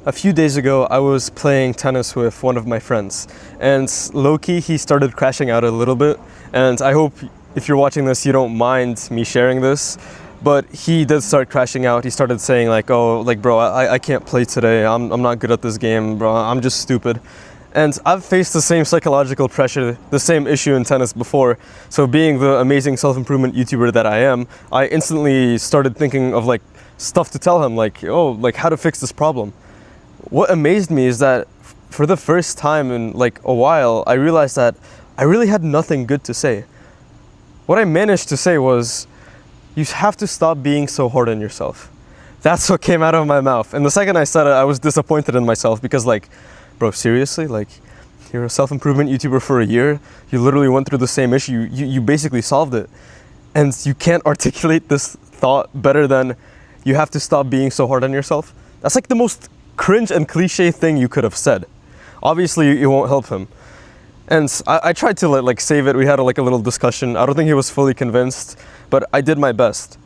A few days ago, I was playing tennis with one of my friends, and low-key, he started crashing out a little bit, and I hope if you're watching this, you don't mind me sharing this, but he did start crashing out. He started saying like, oh, like, bro, I can't play today. I'm not good at this game, bro. I'm just stupid. And I've faced the same psychological pressure, the same issue in tennis before. So being the amazing self-improvement YouTuber that I am, I instantly started thinking of like stuff to tell him, like, oh, like how to fix this problem. What amazed me is that for the first time in like a while, I realized that I really had nothing good to say. What I managed to say was, you have to stop being so hard on yourself. That's what came out of my mouth. And the second I said it, I was disappointed in myself because like, bro, seriously? Like, you're a self-improvement YouTuber for a year. You literally went through the same issue. You basically solved it. And you can't articulate this thought better than you have to stop being so hard on yourself. That's like the most cringe and cliche thing you could have said. Obviously, it won't help him. And I tried to like save it. We had like a little discussion. I don't think he was fully convinced, but I did my best.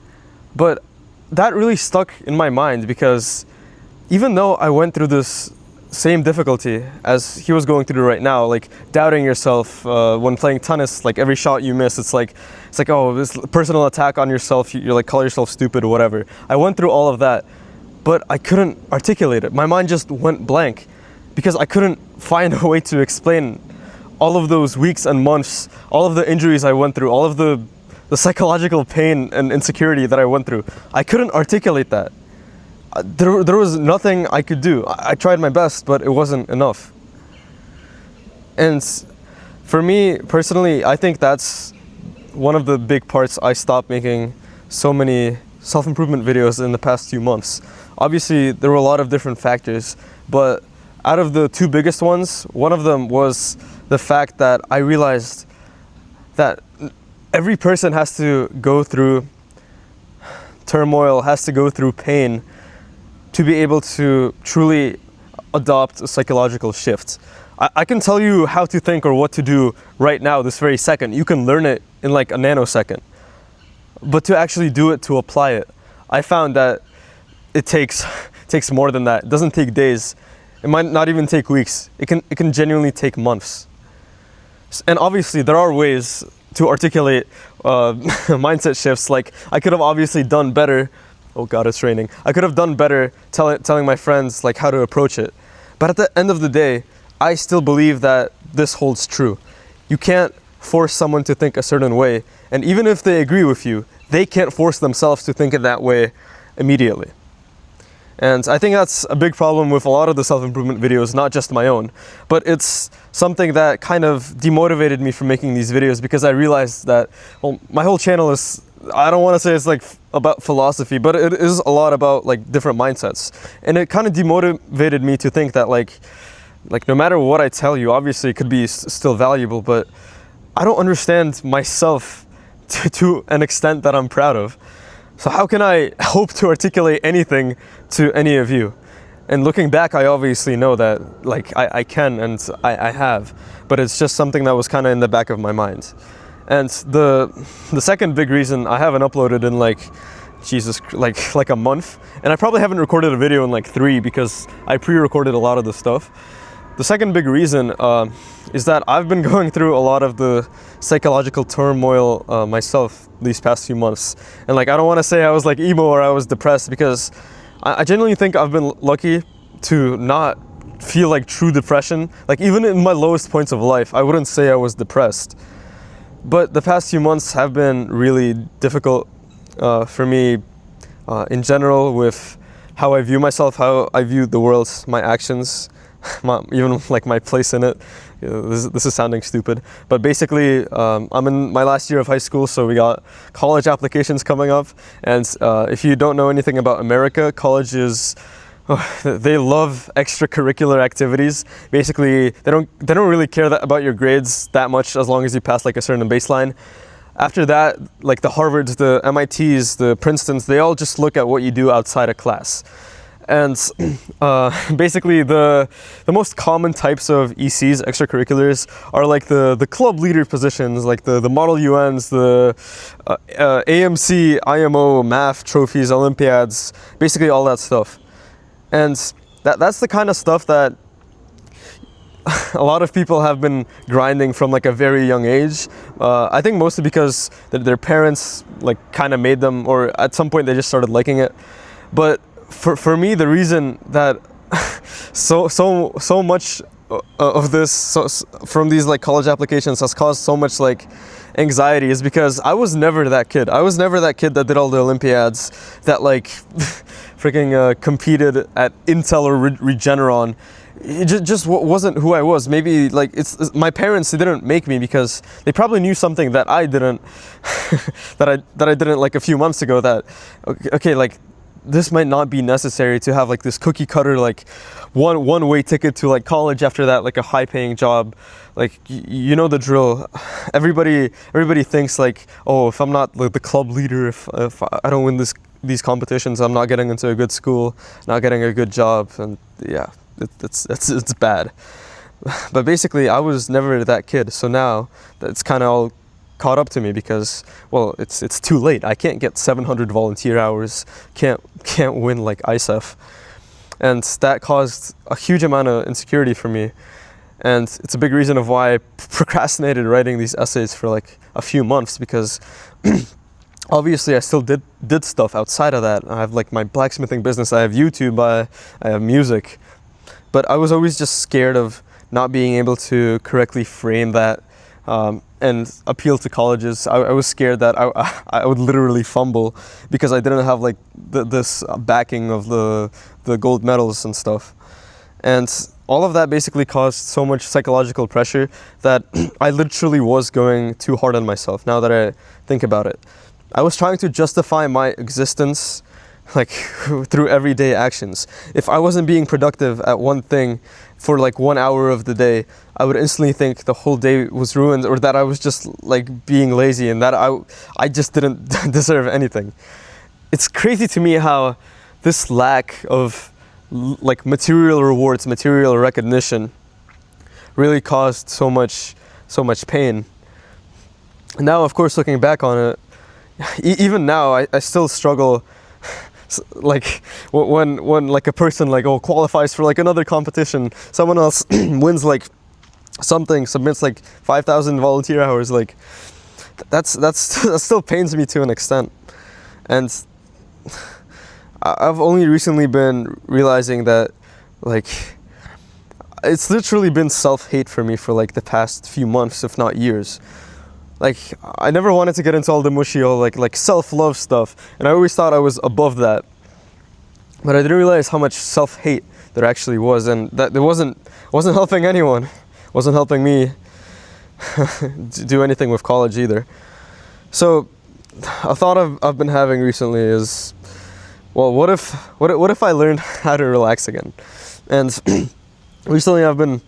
But that really stuck in my mind because even though I went through this same difficulty as he was going through right now, like doubting yourself when playing tennis, like every shot you miss, it's like, oh, this personal attack on yourself, you're like, call yourself stupid or whatever. I went through all of that, but I couldn't articulate it. My mind just went blank because I couldn't find a way to explain all of those weeks and months, all of the injuries I went through, all of the psychological pain and insecurity that I went through. I couldn't articulate that. There was nothing I could do. I tried my best, but it wasn't enough. And for me, personally, I think that's one of the big parts I stopped making so many self-improvement videos in the past few months. Obviously, there were a lot of different factors, but out of the two biggest ones, one of them was the fact that I realized that every person has to go through turmoil, has to go through pain to be able to truly adopt a psychological shift. I can tell you how to think or what to do right now, this very second. You can learn it in like a nanosecond. But to actually do it, to apply it, I found that it takes more than that. It doesn't take days. It might not even take weeks. It can genuinely take months. And obviously there are ways to articulate mindset shifts. Like I could have obviously done better. Oh God, it's raining. I could have done better telling my friends like how to approach it. But at the end of the day, I still believe that this holds true. You can't force someone to think a certain way. And even if they agree with you, they can't force themselves to think in that way immediately. And I think that's a big problem with a lot of the self-improvement videos, not just my own. But it's something that kind of demotivated me from making these videos because I realized that, well, my whole channel is, I don't want to say it's like about philosophy, but it is a lot about like different mindsets. And it kind of demotivated me to think that like no matter what I tell you, obviously it could be still valuable, but I don't understand myself to an extent that I'm proud of. So how can I hope to articulate anything to any of you? And looking back, I obviously know that like I can and I have, but it's just something that was kind of in the back of my mind. And the second big reason I haven't uploaded in like, like a month, and I probably haven't recorded a video in like 3 because I pre-recorded a lot of the stuff. The second big reason is that I've been going through a lot of the psychological turmoil myself these past few months. And like, I don't want to say I was like emo or I was depressed because I genuinely think I've been lucky to not feel like true depression. Like even in my lowest points of life, I wouldn't say I was depressed. But the past few months have been really difficult for me in general with how I view myself, how I view the world, my actions, even like my place in it. This is sounding stupid, but basically I'm in my last year of high school, so we got college applications coming up. And if you don't know anything about America, college is, they love extracurricular activities. Basically, they don't really care about your grades that much as long as you pass like a certain baseline. After that, like the Harvards, the MITs, the Princetons, they all just look at what you do outside of class. And basically the most common types of ECs, extracurriculars, are like the club leader positions, like the Model UNs, the AMC, IMO, math, trophies, Olympiads, basically all that stuff. And that's the kind of stuff that a lot of people have been grinding from like a very young age. I think mostly because their parents like kind of made them, or at some point they just started liking it. But for me, the reason that so much of this from these like college applications has caused so much like anxiety is because I was never that kid. I was never that kid that did all the Olympiads, that like freaking competed at Intel or Regeneron. It just wasn't who I was. Maybe like it's my parents, they didn't make me because they probably knew something that I didn't that I didn't like a few months ago, that okay, like this might not be necessary to have like this cookie cutter like one way ticket to like college, after that like a high paying job. Like you know the drill. Everybody thinks like, oh, if I'm not like the club leader, if I don't win these competitions, I'm not getting into a good school, not getting a good job. And yeah, it's bad. But basically I was never that kid, so now that's kind of all caught up to me because, well, it's too late. I can't get 700 volunteer hours, can't win like ISEF, and that caused a huge amount of insecurity for me. And it's a big reason of why I procrastinated writing these essays for like a few months, because obviously I still did stuff outside of that. I have like my blacksmithing business, I have YouTube, I have music, but I was always just scared of not being able to correctly frame that and appeal to colleges. I was scared that I would literally fumble because I didn't have like this backing of the gold medals and stuff. And all of that basically caused so much psychological pressure that I literally was going too hard on myself, now that I think about it. I was trying to justify my existence like through everyday actions. If I wasn't being productive at one thing for like 1 hour of the day, I would instantly think the whole day was ruined, or that I was just like being lazy and that I just didn't deserve anything. It's crazy to me how this lack of like material rewards, material recognition really caused so much pain. And now, of course, looking back on it, even now I still struggle. Like when like a person like qualifies for like another competition, someone else wins like something, submits like 5,000 volunteer hours, like that still pains me to an extent. And I've only recently been realizing that like it's literally been self-hate for me for like the past few months, if not years. Like I never wanted to get into all the mushy like self-love stuff, and I always thought I was above that. But I didn't realize how much self-hate there actually was, and that it wasn't helping anyone. Wasn't helping me do anything with college either. So a thought I've been having recently is, well, what if I learned how to relax again? And recently I've been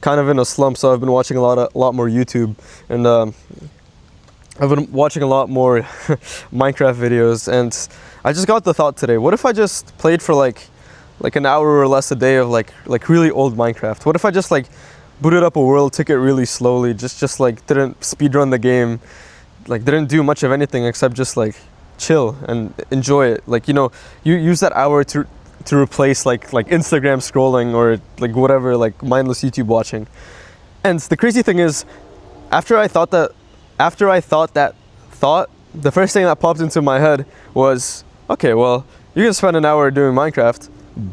kind of in a slump, so I've been watching a lot more YouTube, and I've been watching a lot more Minecraft videos, and I just got the thought today, what if I just played for like an hour or less a day of like really old Minecraft? What if I just like booted up a world, took it really slowly, just like didn't speedrun the game, like didn't do much of anything except just like chill and enjoy it? Like, you know, you use that hour to replace like Instagram scrolling or like whatever, like mindless YouTube watching. And the crazy thing is, after I thought that thought, the first thing that popped into my head was, okay, well, you can spend an hour doing Minecraft,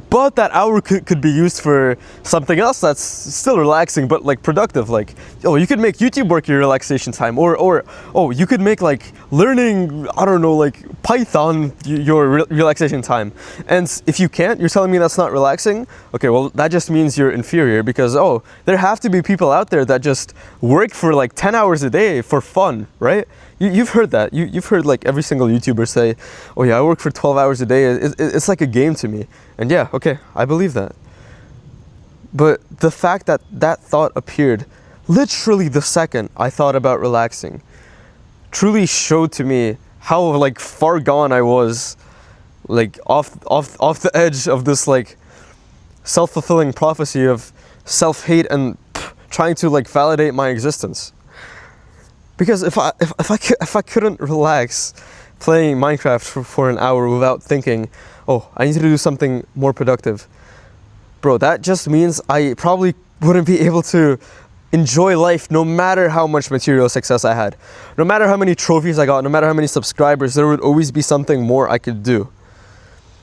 but that hour could be used for something else that's still relaxing but like productive. Like, oh, you could make YouTube work your relaxation time, or oh, you could make like learning, I don't know, like Python your relaxation time. And if you can't, you're telling me that's not relaxing? Okay, well, that just means you're inferior, because oh, there have to be people out there that just work for like 10 hours a day for fun, right? You've heard that. You've heard like every single YouTuber say, oh yeah, I work for 12 hours a day. It's like a game to me. And yeah, okay, I believe that. But the fact that that thought appeared literally the second I thought about relaxing truly showed to me how like far gone I was, like off the edge of this like self-fulfilling prophecy of self-hate and trying to like validate my existence. Because if I couldn't relax playing Minecraft for an hour without thinking, oh, I need to do something more productive, bro, that just means I probably wouldn't be able to enjoy life no matter how much material success I had. No matter how many trophies I got, no matter how many subscribers, there would always be something more I could do.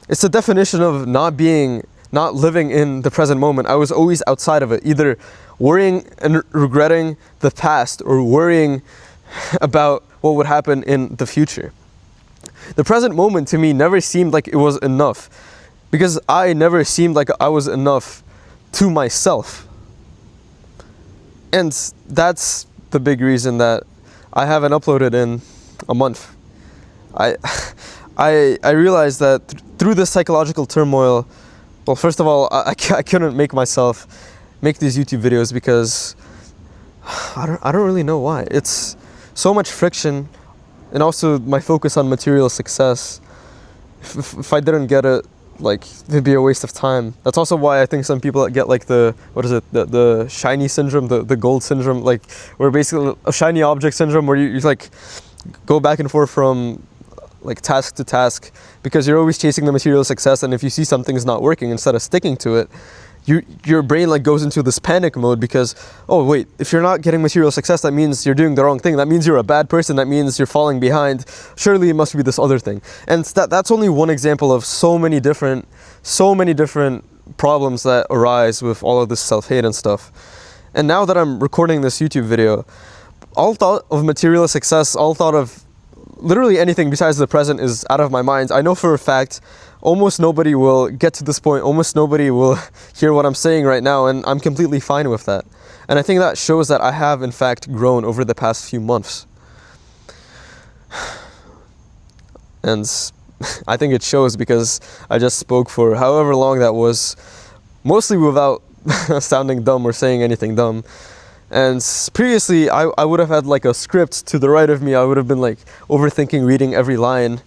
It's the definition of not living in the present moment. I was always outside of it, either worrying and regretting the past or worrying about what would happen in the future. The present moment to me never seemed like it was enough, because I never seemed like I was enough to myself. And that's the big reason that I haven't uploaded in a month. I realized that through this psychological turmoil, well, first of all, I couldn't make these YouTube videos because I don't really know why. It's so much friction, and also my focus on material success. If I didn't get it, like, it'd be a waste of time. That's also why I think some people get like the shiny syndrome, the gold syndrome, like, where basically a shiny object syndrome, where you like go back and forth from like task to task because you're always chasing the material success, and if you see something's not working, instead of sticking to it, your brain like goes into this panic mode because, oh wait, if you're not getting material success, that means you're doing the wrong thing. That means you're a bad person. That means you're falling behind. Surely it must be this other thing. And that's only one example of so many different problems that arise with all of this self-hate and stuff. And now that I'm recording this YouTube video, all thought of material success, all thought of literally anything besides the present is out of my mind. I know for a fact almost nobody will get to this point. Almost nobody will hear what I'm saying right now, and I'm completely fine with that. And I think that shows that I have in fact grown over the past few months. And I think it shows because I just spoke for however long that was, mostly without sounding dumb or saying anything dumb. And previously, I would have had like a script to the right of me. I would have been like overthinking, reading every line.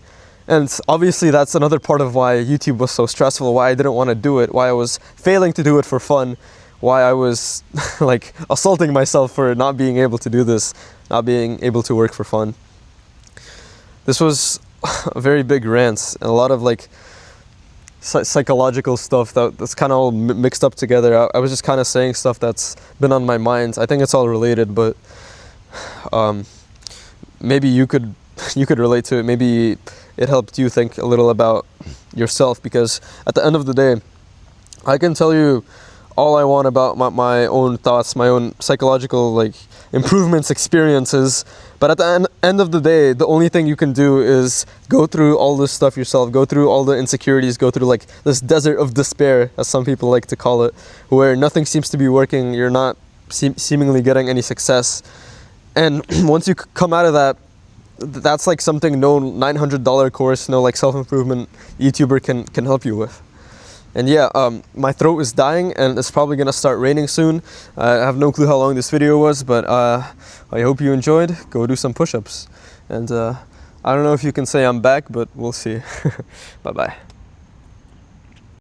And obviously that's another part of why YouTube was so stressful, why I didn't want to do it, why I was failing to do it for fun, why I was like assaulting myself for not being able to do this, not being able to work for fun. This was a very big rant, and a lot of like psychological stuff that's kind of all mixed up together. I was just kind of saying stuff that's been on my mind. I think it's all related, but maybe you could relate to it. Maybe it helped you think a little about yourself, because at the end of the day, I can tell you all I want about my own thoughts, my own psychological like improvements, experiences, but at the end of the day, the only thing you can do is go through all this stuff yourself, go through all the insecurities, go through like this desert of despair, as some people like to call it, where nothing seems to be working, you're not seemingly getting any success. And once you come out of that, that's like something no $900 course, no like self-improvement YouTuber can help you with. And yeah, my throat is dying and it's probably gonna start raining soon. I have no clue how long this video was, but I hope you enjoyed. Go do some push-ups. And I don't know if you can say I'm back, but we'll see. Bye-bye.